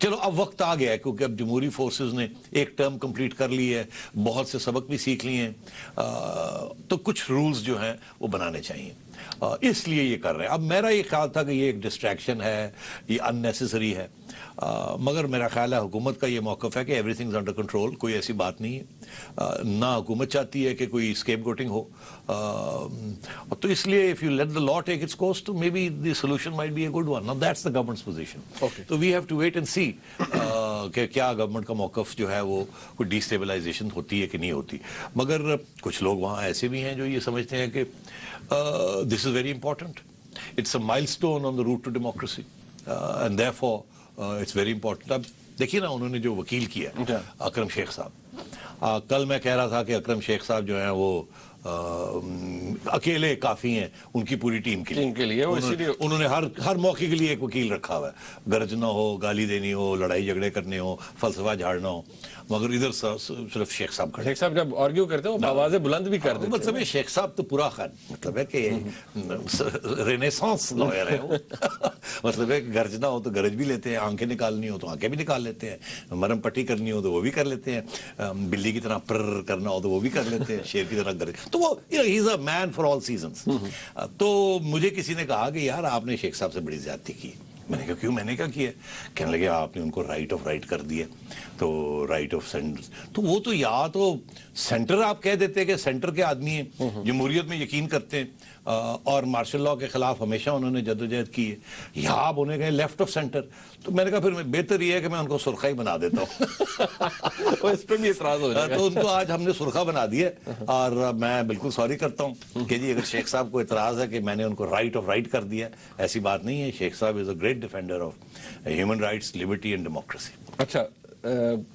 چلو اب وقت آ گیا ہے کیونکہ اب جمہوری فورسز نے ایک ٹرم کمپلیٹ کر لی ہے, بہت سے سبق بھی سیکھ لیے ہیں, تو کچھ رولز جو ہیں وہ بنانے چاہیے, اس لیے یہ کر رہے ہیں. اب میرا یہ خیال تھا کہ یہ ایک ڈسٹریکشن ہے, یہ ان نیسیسری ہے, مگر میرا خیال ہے حکومت کا یہ موقف ہے کہ every thing is under control, کوئی ایسی بات نہیں ہے, نہ حکومت چاہتی ہے کہ کوئی اسکیپ گوٹنگ ہو, تو اس لیے if you let the law take its course to maybe the solution might be a good one. Now that's the government's position. So we have to wait and see کہ کیا گورنمنٹ کا موقف جو ہے وہ کوئی ڈی اسٹیبلائزیشن ہوتی ہے کہ نہیں ہوتی. مگر کچھ لوگ وہاں ایسے بھی ہیں جو یہ سمجھتے ہیں کہ this is very important. It's a milestone on the route to democracy, and therefore it's very important. اب دیکھیے نا انہوں نے جو وکیل کیا اکرم شیخ صاحب, کل میں کہہ رہا تھا کہ اکرم شیخ صاحب جو ہیں وہ اکیلے کافی ہیں ان کی پوری ٹیم کے لیے. انہوں نے ہر موقع کے لیے ایک وکیل رکھا ہوا ہے, گرجنا ہو, گالی دینی ہو, لڑائی جھگڑے کرنے ہو, فلسفہ جھاڑنا ہو, مگر ادھر صرف شیخ صاحب کھڑے. شیخ صاحب جب آرگیو کرتے ہیں آوازیں بلند بھی کر دیتے ہیں. مطلب ہے شیخ صاحب تو پورا مطلب ہے کہ رینیسانس لوئر ہے وہ. مطلب ہے کہ گرجنا ہو تو گرج بھی لیتے ہیں, آنکھیں نکالنی ہو تو آنکھیں بھی نکال لیتے ہیں, مرم پٹی کرنی ہو تو وہ بھی کر لیتے ہیں, بلی کی طرح پر کرنا ہو تو وہ بھی کر لیتے ہیں, شیر کی طرح گرج. تو وہ ہی از اے مین فار آل سیزنس. تو مجھے کسی نے کہا کہ یار آپ نے شیخ صاحب سے بڑی زیادتی کی. میں نے کہا کیوں, میں نے کیا کیا؟ کہنے لگے آپ نے ان کو رائٹ آف رائٹ کر دیا, تو رائٹ آف سینٹر, تو وہ تو یا تو سینٹر آپ کہہ دیتے کہ سینٹر کے آدمی ہیں, جمہوریت میں یقین کرتے ہیں اور مارشل لاء کے خلاف ہمیشہ انہوں نے جدوجہد کی ہے, یا آپ انہیں کہیں لیفٹ آف سینٹر. تو میں نے کہا پھر بہتر یہ ہے کہ میں ان کو سرخا ہی بنا دیتا ہوں. اس پہ بھی اعتراض ہو جائے گا. تو ان کو آج ہم نے سرخا بنا دیا, اور میں بالکل سوری کرتا ہوں کہ جی اگر شیخ صاحب کو اعتراض ہے کہ میں نے ان کو رائٹ آف رائٹ کر دیا, ایسی بات نہیں ہے. Sheikh Sahab is a great defender of human rights, liberty and democracy. اچھا,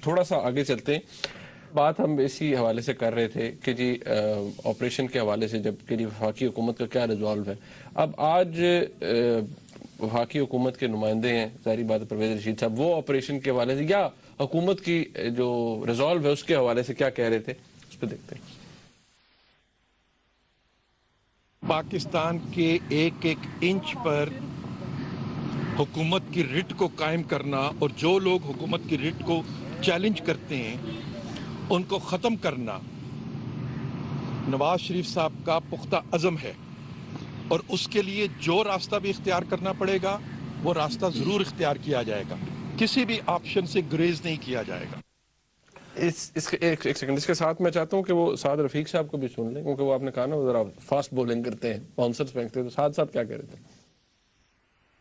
تھوڑا سا آگے چلتے ہیں. بات ہم اسی حوالے سے کر رہے تھے کہ جی آپریشن کے حوالے سے جب کہ جی وفاقی حکومت کا کیا ریزالو ہے. اب آج وفاقی حکومت کے نمائندے ہیں, ظاہری بات پرویز رشید صاحب, وہ آپریشن کے حوالے سے یا حکومت کی جو ریزالو ہے اس کے حوالے سے کیا کہہ رہے تھے, اس پہ دیکھتے ہیں. پاکستان کے ایک ایک انچ پر حکومت کی رٹ کو قائم کرنا, اور جو لوگ حکومت کی رٹ کو چیلنج کرتے ہیں ان کو ختم کرنا نواز شریف صاحب کا پختہ عزم ہے, اور اس کے لیے جو راستہ بھی اختیار کرنا پڑے گا وہ راستہ ضرور اختیار کیا جائے گا, کسی بھی آپشن سے گریز نہیں کیا جائے گا. ایک سیکنڈ, اس کے ساتھ میں چاہتا ہوں کہ وہ سعد رفیق صاحب کو بھی سن لیں, کیونکہ وہ آپ نے کہا نا وہ ذرا فاسٹ بولنگ کرتے ہیں, باؤنسرز پھینکتے ہیں. تو سعد صاحب کیا کہہ رہے تھے؟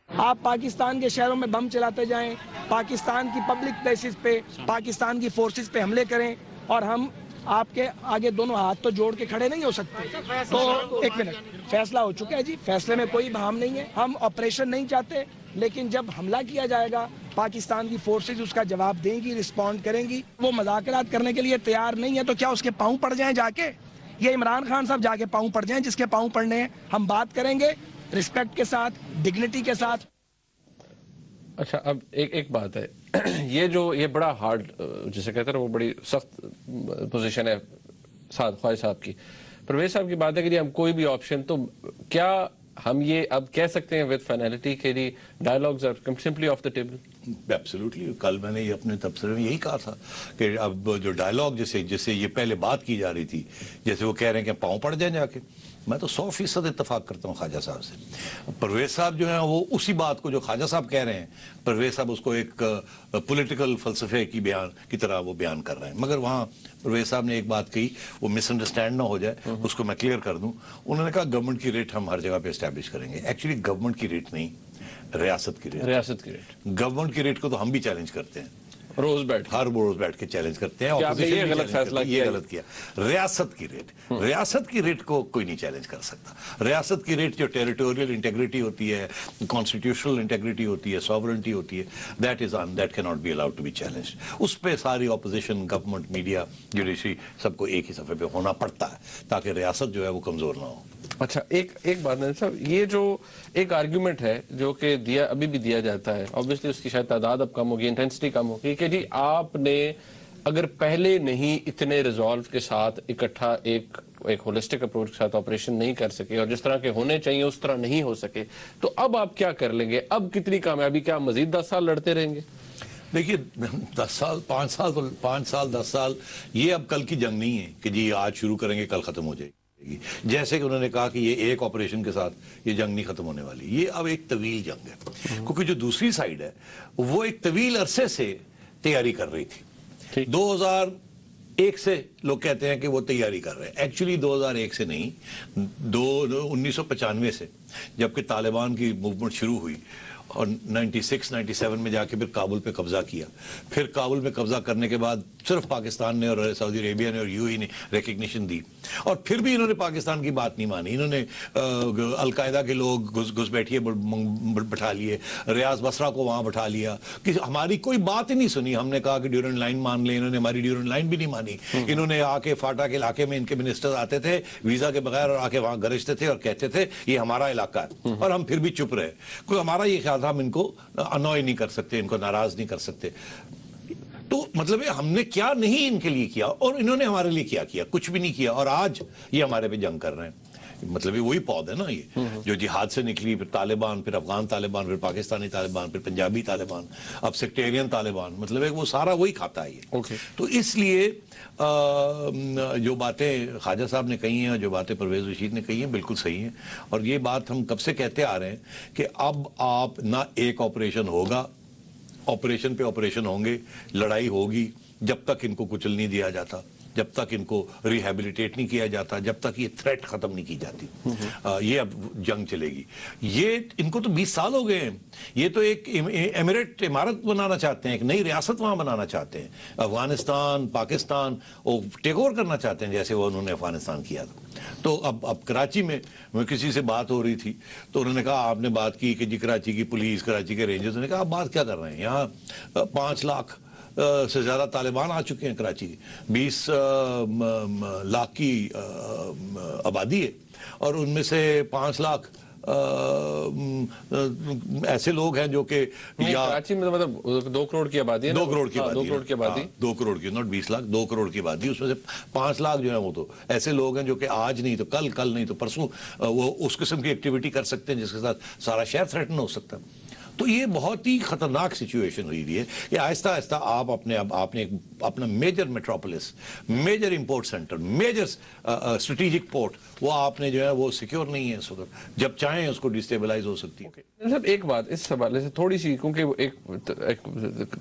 آپ پاکستان کے شہروں میں بم چلاتے جائیں, پاکستان کی پبلک پلیسز پہ پاکستان کی فورسز پہ حملے کریں, اور ہم آپ کے آگے دونوں ہاتھ تو جوڑ کے کھڑے نہیں ہو سکتے. تو ایک منٹ, فیصلہ ہو چکا ہے جی, فیصلے میں کوئی بہام نہیں ہے. ہم آپریشن نہیں چاہتے, لیکن جب حملہ کیا جائے گا پاکستان کی فورسز اس کا جواب دیں گی, رسپونڈ کریں گی. وہ مذاکرات کرنے کے لیے تیار نہیں ہے تو کیا اس کے پاؤں پڑ جائیں جا کے, یہ عمران خان صاحب جا کے پاؤں پڑ جائیں, جس کے پاؤں پڑنے ہیں. ہم بات کریں گے رسپیکٹ کے ساتھ, ڈگنیٹی کے ساتھ. اچھا, اب ایک بات ہے, یہ بڑا ہارڈ جسے کہتے ہیں وہ بڑی سخت پوزیشن ہے خواجہ صاحب کی. پرویز صاحب کی بات ہے کہ جی ہم کوئی بھی آپشن, تو کیا ہم یہ اب کہہ سکتے ہیں وتھ فائنلٹی کہ جی dialogues are simply off the table? Absolutely. کل میں نے یہ اپنے تبصرے میں یہی کہا تھا کہ اب جو ڈائلاگ جیسے یہ پہلے بات کی جا رہی تھی, جیسے وہ کہہ رہے ہیں کہ پاؤں پڑ جائیں جا کے, میں تو 100% اتفاق کرتا ہوں خواجہ صاحب سے. پرویز صاحب جو ہیں وہ اسی بات کو جو خواجہ صاحب کہہ رہے ہیں, پرویز صاحب اس کو ایک پولیٹیکل فلسفے کی طرح وہ بیان کر رہے ہیں. مگر وہاں پرویز صاحب نے ایک بات کہی, وہ مس انڈرسٹینڈ نہ ہو جائے, اس کو میں کلیئر کر دوں. انہوں نے کہا گورنمنٹ کی ریٹ ہم ہر جگہ پہ اسٹیبلش کریں گے. ایکچولی گورنمنٹ کی ریٹ نہیں, ریاست کی ریٹ. ریاست کی ریٹ, گورنمنٹ کی ریٹ کو تو ہم بھی چیلنج کرتے ہیں, روز بیٹھ کے چیلنج کرتے ہیں. یہ غلط فیصلہ یہ غلط کیا. ریاست کی ریٹ کو کوئی نہیں چیلنج کر سکتا. ریاست کی ریٹ جو ٹیریٹوریل انٹیگریٹی ہوتی ہے, کانسٹیٹیوشنل انٹیگریٹی ہوتی ہے, سوورنٹی ہوتی ہے, that can not be allowed to be challenge. اس پہ ساری اپوزیشن, گورنمنٹ, میڈیا, جوڈیشری سب کو ایک ہی صفحے پہ ہونا پڑتا ہے تاکہ ریاست جو ہے وہ کمزور نہ ہو. اچھا, ایک بات ہے صاحب, یہ جو ایک آرگیومنٹ ہے جو کہ ابھی بھی دیا جاتا ہے, obviously اس کی شاید تعداد اب کم ہوگی, انٹینسٹی کم ہوگی, کہ جی آپ نے اگر پہلے نہیں اتنے ریزالو کے ساتھ اکٹھا ایک ہولسٹک اپروچ کے ساتھ آپریشن نہیں کر سکے, اور جس طرح کے ہونے چاہیے اس طرح نہیں ہو سکے, تو اب آپ کیا کر لیں گے؟ اب کتنی کامیابی, کیا مزید 10 سال لڑتے رہیں گے؟ دیکھیے 10 سال 5 سال 10 سال یہ اب کل کی جنگ نہیں ہے کہ جی آج شروع کریں گے کل ختم ہو جائے گی. جیسے کہ انہوں نے کہا کہ یہ ایک آپریشن کے ساتھ یہ جنگ نہیں ختم ہونے والی. یہ اب ایک طویل جنگ ہے, کیونکہ جو دوسری سائیڈ ہے وہ ایک طویل عرصے سے تیاری کر رہی تھی. 2001 سے لوگ کہتے ہیں کہ وہ تیاری کر رہے ہیں, ایکچولی 2001 سے نہیں, 1995 سے جبکہ طالبان کی موومنٹ شروع ہوئی اور 96-97 میں جا کے پھر کابل پہ قبضہ کیا. پھر کابل پہ قبضہ کرنے کے بعد صرف پاکستان نے اور سعودی عربیہ نے اور یو اے نے ریکگنیشن دی, اور پھر بھی انہوں نے پاکستان کی بات نہیں مانی. انہوں نے القاعدہ کے لوگ گھس بیٹھیے بٹھا لیے, ریاض بصرہ کو وہاں بٹھا لیا, کہ ہماری کوئی بات ہی نہیں سنی. ہم نے کہا کہ ڈیورنڈ لائن مان لیں, انہوں نے ہماری ڈیورنڈ لائن بھی نہیں مانی. انہوں نے آ کے فاٹا کے علاقے میں ان کے منسٹر آتے تھے ویزا کے بغیر اور آ کے وہاں گرجتے تھے اور کہتے تھے یہ ہمارا علاقہ ہے, اور ہم پھر بھی چپ رہے. کوئی ہمارا یہ خیال تھا ہم ان کو انوائے نہیں کر سکتے, ان کو ناراض نہیں کر سکتے. تو مطلب ہے ہم نے کیا نہیں ان کے لیے کیا, اور انہوں نے ہمارے لیے کیا کچھ بھی نہیں کیا, اور آج یہ ہمارے پہ جنگ کر رہے ہیں. مطلب وہی پود ہے نا یہ جو جہاد سے نکلی, پھر طالبان, پھر افغان طالبان, پھر پاکستانی طالبان, پھر پنجابی طالبان, اب سیکٹیرین طالبان. مطلب ہے وہ سارا وہی کھاتا ہے یہ. تو اس لیے جو باتیں خواجہ صاحب نے کہی ہیں اور جو باتیں پرویز رشید نے کہی ہیں بالکل صحیح ہیں. اور یہ بات ہم کب سے کہتے آ رہے ہیں کہ اب آپ نہ ایک آپریشن ہوگا, آپریشن پہ آپریشن ہوں گے, لڑائی ہوگی, جب تک ان کو کچل نہیں دیا جاتا, جب تک ان کو ریہیبلیٹیٹ نہیں کیا جاتا, جب تک یہ تھریٹ ختم نہیں کی جاتی, یہ اب جنگ چلے گی. یہ ان کو تو 20 سال ہو گئے ہیں. یہ تو ایک عمارت بنانا چاہتے ہیں, ایک نئی ریاست وہاں بنانا چاہتے ہیں. افغانستان, پاکستان وہ ٹیک اوور کرنا چاہتے ہیں جیسے وہ انہوں نے افغانستان کیا تھا. تو اب کراچی میں کسی سے بات ہو رہی تھی تو انہوں نے کہا, آپ نے بات کی کہ جی کراچی کی پولیس, کراچی کے رینجرز, نے کہا آپ بات کیا کر رہے ہیں, یہاں 5 لاکھ سے زیادہ طالبان آ چکے ہیں کراچی کی, 20 لاکھ کی آبادی ہے, اور ان میں سے 5 لاکھ ایسے لوگ ہیں جو کہ کراچی میں مطلب 2 کروڑ کی آبادی ہے, 2 کروڑ کی آبادی, 2 کروڑ کی آبادی, 2 کروڑ کی, ناٹ 20 لاکھ, 2 کروڑ کی آبادی. اس میں سے 5 لاکھ جو ہیں وہ تو ایسے لوگ ہیں جو کہ آج نہیں تو کل نہیں تو پرسوں وہ اس قسم کی ایکٹیویٹی کر سکتے ہیں جس کے ساتھ سارا شہر تھریٹن ہو سکتا ہے. تو یہ بہت ہی خطرناک سچویشن ہوئی ہے کہ آہستہ آہستہ آپ اپنا major metropolis, major import centre, major strategic port وہ آپ نے جو ہے وہ سیکیور نہیں ہے اس وقت. جب چاہیں اس کو ڈیسٹیبلائز ہو سکتی ہے. ایک بات اس حوالے سے تھوڑی سی, کیونکہ ایک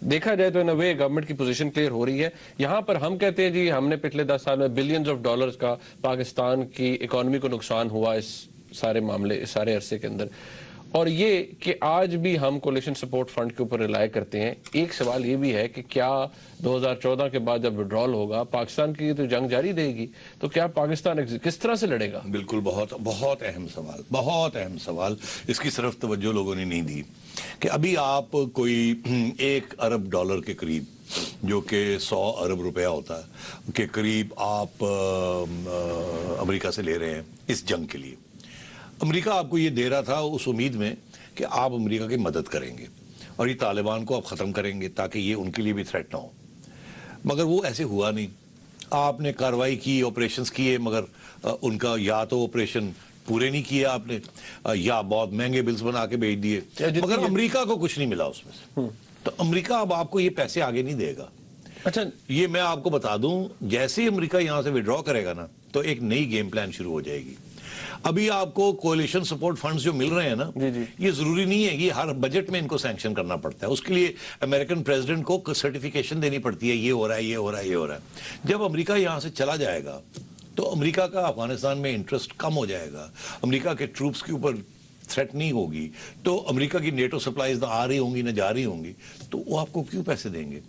دیکھا جائے تو ان وے گورنمنٹ کی پوزیشن کلیئر ہو رہی ہے. یہاں پر ہم کہتے ہیں جی ہم نے پچھلے 10 سال میں بلینز آف ڈالرز کا پاکستان کی اکانومی کو نقصان ہوا اس سارے معاملے, اس سارے عرصے کے اندر, اور یہ کہ آج بھی ہم کولیشن سپورٹ فنڈ کے اوپر ریلائی کرتے ہیں. ایک سوال یہ بھی ہے کہ کیا 2014 کے بعد جب وڈرال ہوگا پاکستان کی تو جنگ جاری رہے گی, تو کیا پاکستان کس طرح سے لڑے گا؟ بالکل, بہت اہم سوال, بہت اہم سوال. اس کی طرف توجہ لوگوں نے نہیں دی کہ ابھی آپ کوئی $1 ارب کے قریب, جو کہ 100 ارب روپیہ ہوتا ہے, کے قریب آپ امریکہ سے لے رہے ہیں اس جنگ کے لیے. امریکہ آپ کو یہ دے رہا تھا اس امید میں کہ آپ امریکہ کی مدد کریں گے اور یہ طالبان کو آپ ختم کریں گے تاکہ یہ ان کے لیے بھی تھریٹ نہ ہو. مگر وہ ایسے ہوا نہیں. آپ نے کاروائی کی, آپریشنز کیے, مگر ان کا یا تو آپریشن پورے نہیں کیے آپ نے, یا بہت مہنگے بلز بنا کے بھیج دیے, مگر امریکہ کو کچھ نہیں ملا اس میں سے. تو امریکہ اب آپ کو یہ پیسے آگے نہیں دے گا. اچھا, یہ میں آپ کو بتا دوں, جیسے ہی امریکہ یہاں سے وڈرا کرے گا نا تو ایک نئی گیم پلان شروع ہو جائے گی. ابھی آپ کو کولیشن سپورٹ فنڈز جو مل رہے ہیں نا, یہ ضروری نہیں ہے کہ ہر بجٹ میں ان کو سینکشن کرنا پڑتا ہے. اس کے لیے امریکن پریزیڈنٹ کو سرٹیفیکیشن دینی پڑتی ہے, یہ ہو رہا ہے, یہ ہو رہا ہے, یہ ہو رہا ہے. جب امریکہ یہاں سے چلا جائے گا تو امریکہ کا افغانستان میں انٹرسٹ کم ہو جائے گا, امریکہ کے ٹروپس کے اوپر تھریٹ نہیں ہوگی, تو امریکہ کی نیٹو سپلائز نہ آ رہی ہوں گی نہ جا رہی ہوں گی, تو وہ آپ کو کیوں پیسے دیں گے؟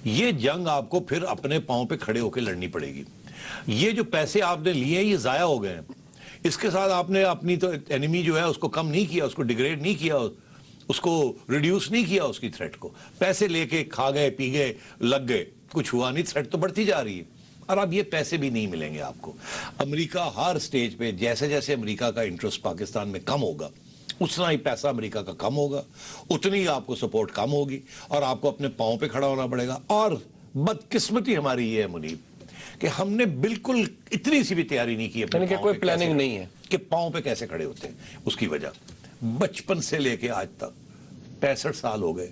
یہ جنگ آپ کو پھر اپنے پاؤں پہ کھڑے ہو کے لڑنی پڑے گی. یہ جو پیسے آپ نے لیے ہیں یہ ضائع ہو گئے ہیں. اس کے ساتھ آپ نے اپنی تو اینیمی جو ہے اس کو کم نہیں کیا, اس کو ڈیگریڈ نہیں کیا, اس کو ریڈیوس نہیں کیا, اس کی تھریٹ کو. پیسے لے کے کھا گئے, پی گئے, لگ گئے, کچھ ہوا نہیں, تھریٹ تو بڑھتی جا رہی ہے. اور اب یہ پیسے بھی نہیں ملیں گے آپ کو. امریکہ ہر سٹیج پہ جیسے جیسے امریکہ کا انٹرسٹ پاکستان میں کم ہوگا, اتنا ہی پیسہ امریکہ کا کم ہوگا, اتنی ہی آپ کو سپورٹ کم ہوگی, اور آپ کو اپنے پاؤں پہ کھڑا ہونا پڑے گا. اور بدقسمتی ہماری یہ ہے منیب کہ ہم نے بالکل اتنی سی بھی تیاری نہیں کی, یعنی کہ کوئی پلاننگ نہیں ہے کہ پاؤں پہ کیسے کھڑے ہوتے ہیں. اس کی وجہ بچپن سے لے کے آج تک 65 سال ہو گئے,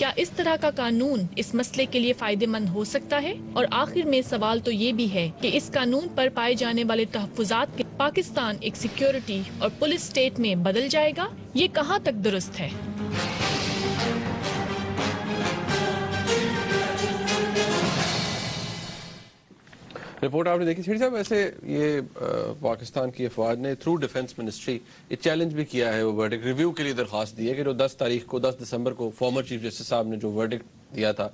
کیا اس طرح کا قانون اس مسئلے کے لیے فائدہ مند ہو سکتا ہے؟ اور آخر میں سوال تو یہ بھی ہے کہ اس قانون پر پائے جانے والے تحفظات کے پاکستان ایک سیکیورٹی اور پولیس اسٹیٹ میں بدل جائے گا؟ یہ کہاں تک درست ہے؟ رپورٹ آپ نے دیکھی سیٹھی صاحب، ویسے یہ پاکستان کی افواج نے تھرو ڈیفنس منسٹری یہ چیلنج بھی کیا ہے، وہ ورڈکٹ ریویو کے لیے درخواست دی ہے کہ جو 10 دسمبر کو فارمر چیف جسٹس صاحب نے جو ورڈکٹ دیا تھا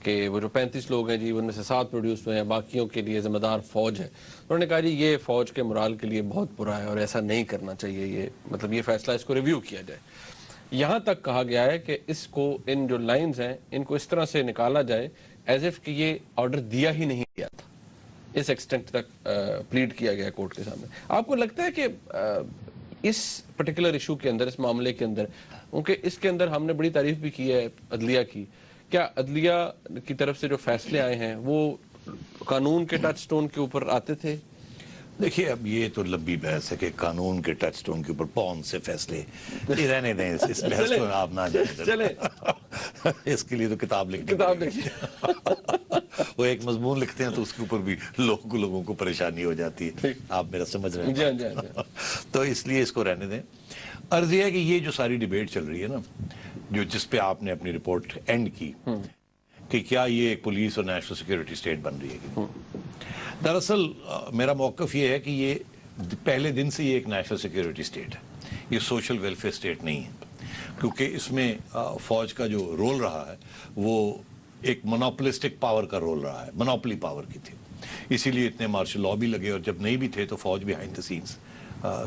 کہ وہ جو 35 لوگ ہیں جی ان میں سے 7 پروڈیوس ہوئے ہیں، باقیوں کے لیے ذمہ دار فوج ہے، انہوں نے کہا جی یہ فوج کے مرال کے لیے بہت برا ہے اور ایسا نہیں کرنا چاہیے، یہ مطلب یہ فیصلہ اس کو ریویو کیا جائے۔ یہاں تک کہا گیا ہے کہ اس کو ان جو لائنز ہیں ان کو اس طرح سے نکالا جائے ایز اف کہ یہ آرڈر دیا ہی نہیں گیا تھا، اس ایکسٹینٹ تک پلیڈ کیا گیا کورٹ کے سامنے۔ آپ کو لگتا ہے کہ اس پرٹیکولر ایشو کے اندر، اس معاملے کے اندر، کیونکہ اس کے اندر ہم نے بڑی تعریف بھی کی ہے عدلیہ کی، کیا عدلیہ کی طرف سے جو فیصلے آئے ہیں وہ قانون کے ٹچ سٹون کے اوپر آتے تھے؟ دیکھیے اب یہ تو لمبی بحث ہے کہ قانون کے ٹچ سٹون کے اوپر کون سے فیصلے، یہ رہنے دیں، اس بحث کو آپ نہ جائیں، چلیں اس کے لیے تو کتاب لکھیں، وہ ایک مضمون لکھتے ہیں تو اس کے اوپر بھی لوگوں کو پریشانی ہو جاتی ہے، آپ میرا سمجھ رہے ہیں، تو اس لیے اس کو رہنے دیں۔ عرض یہ ہے کہ یہ جو ساری ڈیبیٹ چل رہی ہے نا، جو جس پہ آپ نے اپنی رپورٹ اینڈ کی کہ کیا یہ ایک پولیس اور نیشنل سیکیورٹی اسٹیٹ بن رہی ہے کہ دراصل میرا موقف یہ ہے کہ یہ پہلے دن سے یہ ایک نیشنل سیکیورٹی اسٹیٹ ہے، یہ سوشل ویلفیئر اسٹیٹ نہیں ہے، کیونکہ اس میں فوج کا جو رول رہا ہے وہ ایک مونوپولسٹک پاور کا رول رہا ہے، مونوپلی پاور کی تھی، اسی لیے اتنے مارشل لاء بھی لگے، اور جب نہیں بھی تھے تو فوج بیہائنڈ دا سینس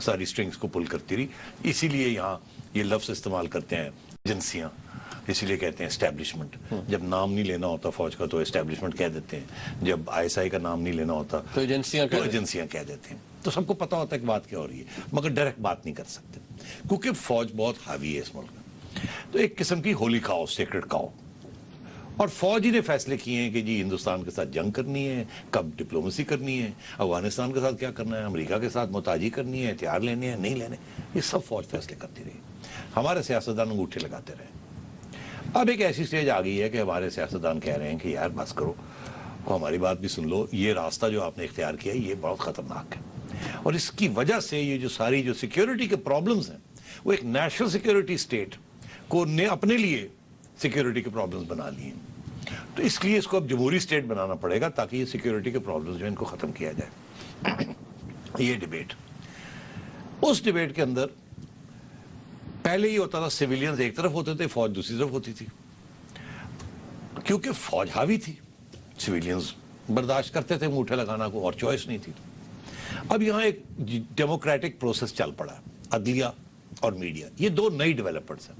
ساری سٹرنگز کو پل کرتی رہی، اسی لیے یہاں یہ لفظ استعمال کرتے ہیں ایجنسیاں، اسی لیے کہتے ہیں اسٹیبلشمنٹ، جب نام نہیں لینا ہوتا فوج کا تو اسٹیبلشمنٹ کہہ دیتے ہیں، جب ISI کا نام نہیں لینا ہوتا تو ایجنسیاں کہہ دیتے ہیں، تو سب کو پتہ ہوتا ہے کہ بات کیا ہو رہی ہے، مگر ڈائریکٹ بات نہیں کر سکتے کیونکہ فوج بہت حاوی ہے اس ملک میں، تو ایک قسم کی ہولی کاؤ، سیکرڈ کاؤ، اور فوج ہی نے فیصلے کیے ہیں کہ جی ہندوستان کے ساتھ جنگ کرنی ہے، کب ڈپلومیسی کرنی ہے، افغانستان کے ساتھ کیا کرنا ہے، امریکہ کے ساتھ محتاجی کرنی ہے، ہتھیار لینے ہیں نہیں لینے، یہ سب فوج فیصلے کرتی رہی، ہمارے سیاستدان انگوٹھے لگاتے رہے۔ اب ایک ایسی سٹیج آ گئی ہے کہ ہمارے سیاستدان کہہ رہے ہیں کہ یار بس کرو، ہماری بات بھی سن لو، یہ راستہ جو آپ نے اختیار کیا ہے یہ بہت خطرناک ہے، اور اس کی وجہ سے یہ جو ساری جو سیکیورٹی کے پرابلمز ہیں وہ ایک نیشنل سیکیورٹی اسٹیٹ کو نے اپنے لیے سیکیورٹی کے پرابلمز بنا لیے ہیں، تو اس لیے اس کو اب جمہوری اسٹیٹ بنانا پڑے گا تاکہ یہ سیکیورٹی کے پرابلمز جو ہیں ان کو ختم کیا جائے۔ یہ ڈیبیٹ، اس ڈیبیٹ کے اندر پہلے یہ ہوتا تھا سیویلینز ایک طرف ہوتے تھے، فوج دوسری طرف ہوتی تھی، کیونکہ فوج حاوی تھی، سیویلینز برداشت کرتے تھے انگوٹھے لگانا کو، اور چوائس نہیں تھی۔ اب یہاں ایک ڈیموکریٹک پروسیس چل پڑا ہے، عدلیہ اور میڈیا، یہ دو نئی ڈیولپمنٹس ہیں،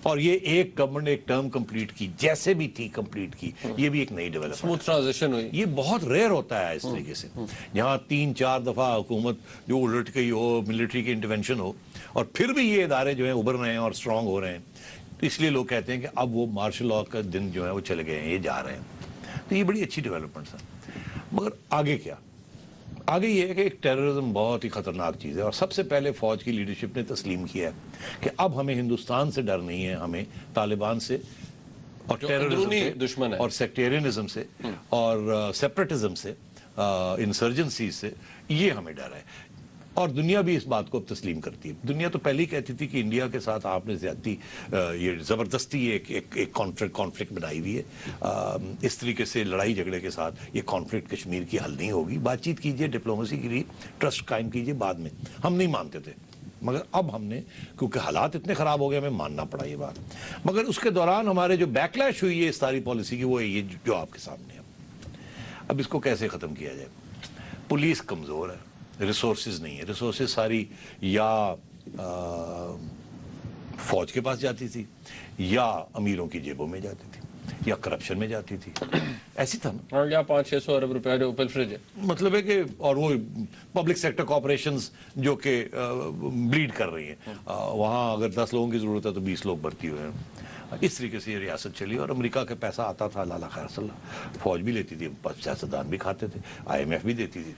اور یہ ایک گورنمنٹ نے ایک ٹرم کمپلیٹ کی جیسے بھی تھی کمپلیٹ کی، یہ بھی ایک نئی ڈیولپمنٹ، اسموتھ ٹرانزیشن ہوئی۔ یہ بہت ریئر ہوتا ہے اس طریقے سے، جہاں 3-4 دفعہ حکومت جو الٹ گئی ہو، ملٹری کی انٹرونشن ہو، اور پھر بھی یہ ادارے جو ہیں ابھر رہے ہیں اور اسٹرانگ ہو رہے ہیں، اس لیے لوگ کہتے ہیں کہ اب وہ مارشل لاء کا دن جو ہے وہ چلے گئے ہیں، یہ جا رہے ہیں، تو یہ بڑی اچھی ڈیولپمنٹس ہیں۔ مگر آگے کیا؟ آگے یہ ہے کہ ایک ٹیررزم بہت ہی خطرناک چیز ہے، اور سب سے پہلے فوج کی لیڈرشپ نے تسلیم کیا ہے کہ اب ہمیں ہندوستان سے ڈر نہیں ہے، ہمیں طالبان سے اور ٹیررزم سے دشمن ہے، اور سیکٹیرینزم سے اور سیپریٹزم سے، انسرجنسی سے، یہ ہمیں ڈر ہے، اور دنیا بھی اس بات کو اب تسلیم کرتی ہے۔ دنیا تو پہلے ہی کہتی تھی کہ انڈیا کے ساتھ آپ نے زیادتی، یہ زبردستی ایک کانفلکٹ بنائی ہوئی ہے، اس طریقے سے لڑائی جھگڑے کے ساتھ یہ کانفلکٹ کشمیر کی حل نہیں ہوگی، بات چیت کیجئے، ڈپلومیسی کے لیے ٹرسٹ قائم کیجئے، بعد میں ہم نہیں مانتے تھے، مگر اب ہم نے، کیونکہ حالات اتنے خراب ہو گئے، ہمیں ماننا پڑا یہ بات، مگر اس کے دوران ہمارے جو بیک لیش ہوئی ہے اس ساری پالیسی کی، وہ ہے یہ جو آپ کے سامنے ہے۔ اب اس کو کیسے ختم کیا جائے؟ پولیس کمزور ہے، ریسورسز نہیں ہے، ریسورسز ساری یا فوج کے پاس جاتی تھی، یا امیروں کی جیبوں میں جاتی تھی، یا کرپشن میں جاتی تھی، ایسی تھا نا، اور یا 500-600 ارب روپے جو پلفریج ہے، مطلب ہے کہ، اور وہ پبلک سیکٹر کارپوریشنز جو کہ بلیڈ کر رہی ہیں، وہاں اگر 10 لوگوں کی ضرورت ہے تو 20 لوگ بھرتی ہوئے ہیں، اس طریقے سے یہ ریاست چلی، اور امریکہ کے پیسہ آتا تھا لالا خیر صلی اللہ، فوج بھی لیتی تھی، سیاستدان بھی کھاتے تھے، IMF بھی دیتی تھی،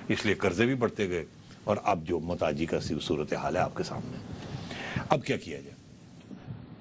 اس لیے قرضے بھی بڑھتے گئے، اور اب جو محتاجی کا صورتحال ہے آپ کے سامنے، اب کیا کیا جائے؟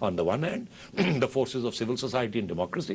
on the one hand, the forces of civil society and democracy,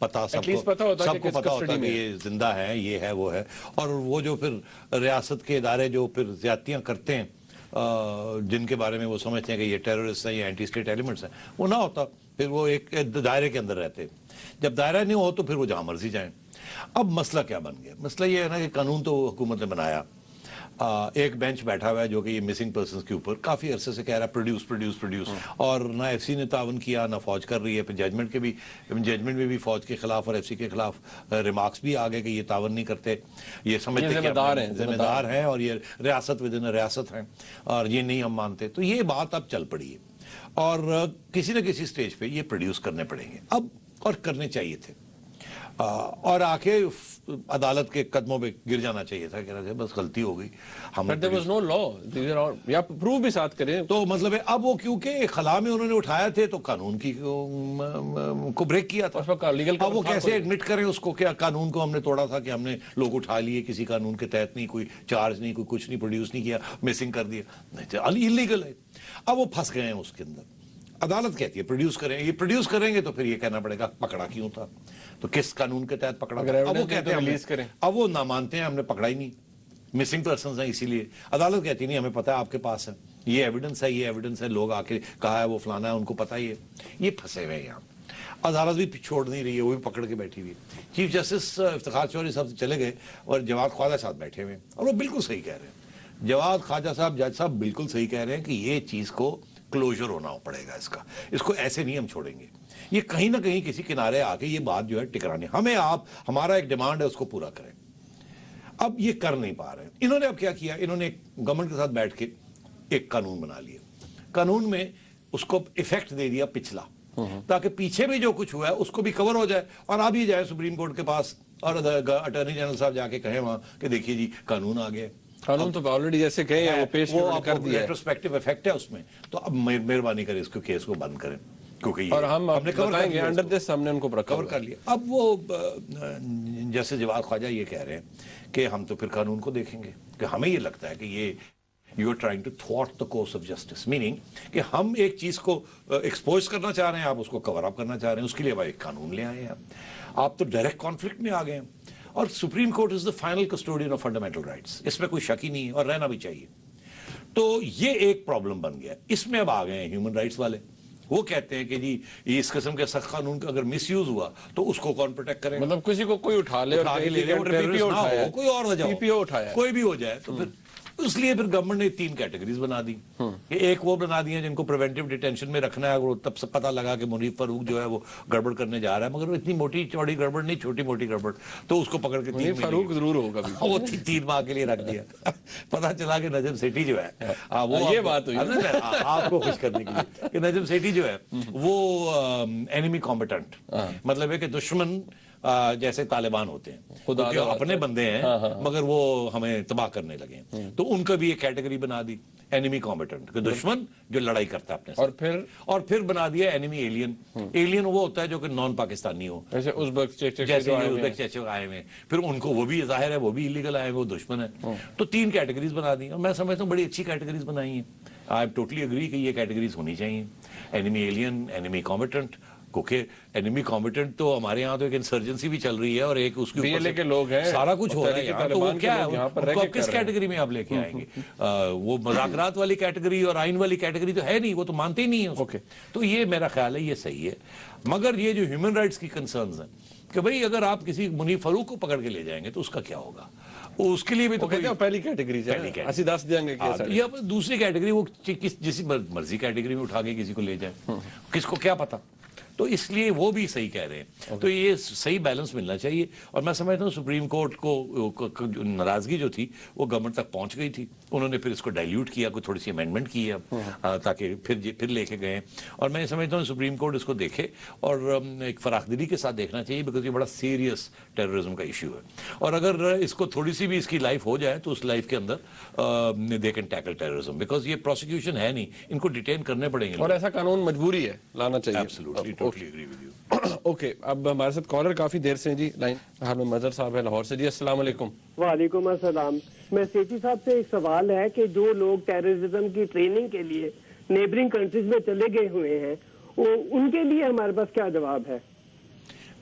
پتا سب کو پتا ہوتا کہ یہ زندہ ہے، یہ ہے، وہ ہے. اور وہ جو پھر ریاست کے ادارے جو پھر زیادتیاں کرتے ہیں جن کے بارے میں وہ سمجھتے ہیں کہ یہ ٹیررسٹ ہیں یا اینٹی اسٹیٹ ایلیمنٹس ہیں، وہ نہ ہوتا، پھر وہ ایک دائرے کے اندر رہتے. جب دائرہ نہیں ہو تو پھر وہ جہاں مرضی جائیں. اب مسئلہ کیا بن گیا؟ مسئلہ یہ ہے نا کہ قانون تو حکومت نے بنایا، ایک بینچ بیٹھا ہوا ہے جو کہ یہ مسنگ پرسنز کے اوپر کافی عرصے سے کہہ رہا ہے پروڈیوس، اور نہ ایف سی نے تعاون کیا نہ فوج کر رہی ہے. پھر ججمنٹ میں بھی فوج کے خلاف اور ایف سی کے خلاف ریمارکس بھی آ گئے کہ یہ تعاون نہیں کرتے، یہ سمجھتے کہ ذمہ دار ہیں اور یہ ریاست ودن ریاست ہیں اور یہ نہیں ہم مانتے. تو یہ بات اب چل پڑی ہے اور کسی نہ کسی سٹیج پہ یہ پروڈیوس کرنے پڑیں گے اب، اور کرنے چاہیے تھے، اور آ کے عدالت کے قدموں پہ گر جانا چاہیے تھا کہ بس غلطی ہو گئی. یا پروف بھی ساتھ کریں تو مطلب ہے اب وہ کیونکہ خلا میں انہوں نے اٹھایا تھے تو قانون کی کو بریک کیا تھا. اب وہ کیسے ایڈمٹ کریں اس کو کہ قانون کو ہم نے توڑا تھا، کہ ہم نے لوگ اٹھا لیے کسی قانون کے تحت نہیں، کوئی چارج نہیں، کوئی کچھ نہیں، پروڈیوس نہیں کیا، مسنگ کر دیا، نہیں انلیگل ہے. اب وہ پھنس گئے ہیں اس کے اندر. عدالت کہتی ہے پروڈیوس کریں، یہ پروڈیوس کریں گے تو پھر یہ کہنا پڑے گا پکڑا کیوں تھا، تو کس قانون کے تحت پکڑا تھا. اب وہ کہتے ہیں ریلیز کریں، اب وہ نہ مانتے ہیں، ہم نے پکڑا ہی نہیں، مسنگ پرسنز ہیں اسی لیے. عدالت کہتی نہیں ہمیں پتہ ہے آپ کے پاس ہے، یہ ایویڈنس ہے، یہ ایویڈنس ہے، لوگ آ کے کہا ہے وہ فلانا ہے، ان کو پتہ ہی ہے. یہ پھنسے ہوئے ہیں یہاں. عدالت بھی چھوڑ نہیں رہی ہے، وہ بھی پکڑ کے بیٹھی ہوئی. چیف جسٹس افتخار چودھری صاحب چلے گئے اور جواد خواجہ صاحب بیٹھے ہوئے ہیں، اور وہ بالکل صحیح کہہ رہے ہیں. جواد خواجہ صاحب، جج صاحب بالکل صحیح کہہ رہے ہیں کہ یہ چیز کو کلوجر ہونا پڑے گا، اس کو ایسے نہیں ہم چھوڑیں گے. یہ کہیں نہ کہیں کسی کنارے آ کے یہ بات جو ہے ٹکرانی، ہمیں آپ ہمارا ایک ڈیمانڈ ہے اس کو پورا کریں. اب یہ کر نہیں پا رہے ہیں. انہوں نے اب کیا کیا؟ انہوں نے گورنمنٹ کے ساتھ بیٹھ کے ایک قانون بنا لیا. قانون میں اس کو ایفیکٹ دے دیا پچھلا، تاکہ پیچھے بھی جو کچھ ہوا ہے اس کو بھی کور ہو جائے اور آپ ہی جائے سپریم کورٹ کے پاس اور اٹارنی جنرل صاحب جا کے کہیں وہاں کہ دیکھیے جی قانون آ گیا. قانون تو آلریڈی جیسے کہیں وہ پیش کر دیا ہے، ریٹروسپیکٹو ایفیکٹ ہے اس میں. تو اب مہربانی کریں اس کو کیس کو بند کریں، کیونکہ اور ہم نے بتائیں گے انڈر دس ہم نے ان کو کور کر لیا. اب وہ جیسے جواد خواجہ یہ کہہ رہے ہیں کہ ہم تو پھر قانون کو دیکھیں گے، کہ ہمیں یہ لگتا ہے کہ یہ you are trying to thwart the course of justice, meaning کہ ہم ایک چیز کو ایکسپوز کرنا چاہ رہے ہیں، آپ اس کو کور اپ کرنا چاہ رہے ہیں، اس کے لیے ایک قانون لے آئے ہیں. آپ تو ڈائریکٹ کانفلکٹ میں آ گئے ہیں. اور supreme court is the final custodian of fundamental rights, اس میں کوئی شک ہی نہیں ہے اور رہنا بھی چاہیے. تو یہ ایک پرابلم بن گیا. اس میں اب آ گئے ہیں ہیومن رائٹس والے. وہ کہتے ہیں کہ جی اس قسم کے سخت قانون کا اگر مس یوز ہوا تو اس کو کون پروٹیکٹ کرے گا؟ مطلب کسی کو کوئی اٹھا لے اور کوئی اور وجہ اٹھایا کوئی بھی ہو جائے تو پھر اس لیے پھر گورنمنٹ نے 3 کیٹیگریز بنا دی. کہ ایک وہ بنا دی ہیں جن کو پریونٹیو ڈیٹینشن میں رکھنا ہے، اگر تب سے پتہ لگا کہ منیف فاروق جو ہے وہ گڑبڑ کرنے جا رہا ہے، مگر وہ اتنی موٹی چوڑی گڑبڑ نہیں، چھوٹی موٹی گڑبڑ، تو اس کو پکڑ کے منیف فاروق ضرور ہوگا وہ 3 ماہ کے لیے رکھ دیا. پتہ چلا کہ نجم سیٹھی جو ہے وہ یہ بات ہوئی آپ کو خوش کرنے کے لیے کہ نجم سیٹھی جو ہے وہ اینیمی کمبیٹنٹ، مطلب ہے کہ دشمن جیسے طالبان ہوتے ہیں، اپنے بندے ہیں مگر وہ ہمیں تباہ کرنے لگے ہیں، تو ان کا بھی ایک کیٹیگری بنا دی اینیمی کمبیٹنٹ، کہ دشمن جو لڑائی کرتا ہے اپنے ساتھ. اور پھر بنا دیا اینیمی ایلین. ایلین وہ ہوتا ہے جو کہ نان پاکستانی ہو، جیسے ازبیک چیچک آئے ہوئے، پھر ان کو وہ بھی ظاہر ہے وہ بھی ایلیگل آئے ہوئے، وہ دشمن ہے. تو 3 کیٹیگریز بنا دی، اور میں سمجھتا ہوں بڑی اچھی کیٹیگریز بنائی ہیں. آئی ٹوٹلی اگری کہ یہ کیٹیگریز ہونی چاہیے، اینیمی ایلین، اینیمی کمبیٹنٹ. کیونکہ اینیمی کمبیٹنٹ تو ہمارے یہاں تو ایک انسرجنسی بھی چل رہی ہے اور ایک اس کے اوپر کے لوگ ہیں، سارا کچھ ہو رہا ہے یہاں. تو وہ کیا ہے، ان کو کس کیٹیگری میں آپ لے کے آئیں گے؟ وہ مذاکرات والی کیٹیگری اور آئین والی کیٹیگری تو ہے نہیں، وہ تو مانتے ہی نہیں ہیں. تو یہ میرا خیال ہے یہ صحیح ہے. مگر یہ جو ہیومن رائٹس کی کنسرنز ہیں کہ بھئی اگر آپ کسی منیف فاروق کو پکڑ کے لے جائیں گے تو اس کا کیا ہوگا؟ اس کے لیے بھی تو پہلی کیٹیگری ہے، اسی 10 دیں گے. یا دوسری کیٹیگری وہ جس مرضی کیٹیگری میں اٹھا کے کسی کو لے جائیں، کس کو کیا پتا. تو اس لیے وہ بھی صحیح کہہ رہے ہیں. تو یہ صحیح بیلنس ملنا چاہیے. اور میں سمجھتا ہوں سپریم کورٹ کو ناراضگی جو تھی وہ گورنمنٹ تک پہنچ گئی تھی. انہوں نے پھر اس کو ڈائلیوٹ کیا، کوئی تھوڑی سی امینڈمنٹ کی ہے تاکہ پھر لے کے گئے. اور میں سمجھتا ہوں سپریم کورٹ اس کو دیکھے اور ایک فراخ دلی کے ساتھ دیکھنا چاہیے، بیکاز یہ بڑا سیریس ٹیررزم کا ایشو ہے. اور اگر اس کو تھوڑی سی بھی اس کی لائف ہو جائے تو اس لائف کے اندر they can tackle terrorism, because یہ پروسیکیوشن ہے نہیں، ان کو ڈیٹین کرنے پڑیں گے. اور ایسا قانون مجبوری ہے لانا چاہیے. Absolutely totally agree with you. Okay, اب ہمارے ساتھ کالر کافی دیر سے ہیں جی لائن. حامد مظہر صاحب ہے لاہور سے. جی السلام علیکم. وعلیکم السلام. میں سیٹھی صاحب سے ایک سوال ہے کہ جو لوگ ٹیررزم کی ٹریننگ کے لیے نیبرنگ کنٹریز میں چلے گئے ہوئے ہیں، ان کے لیے ہمارے پاس کیا جواب ہے؟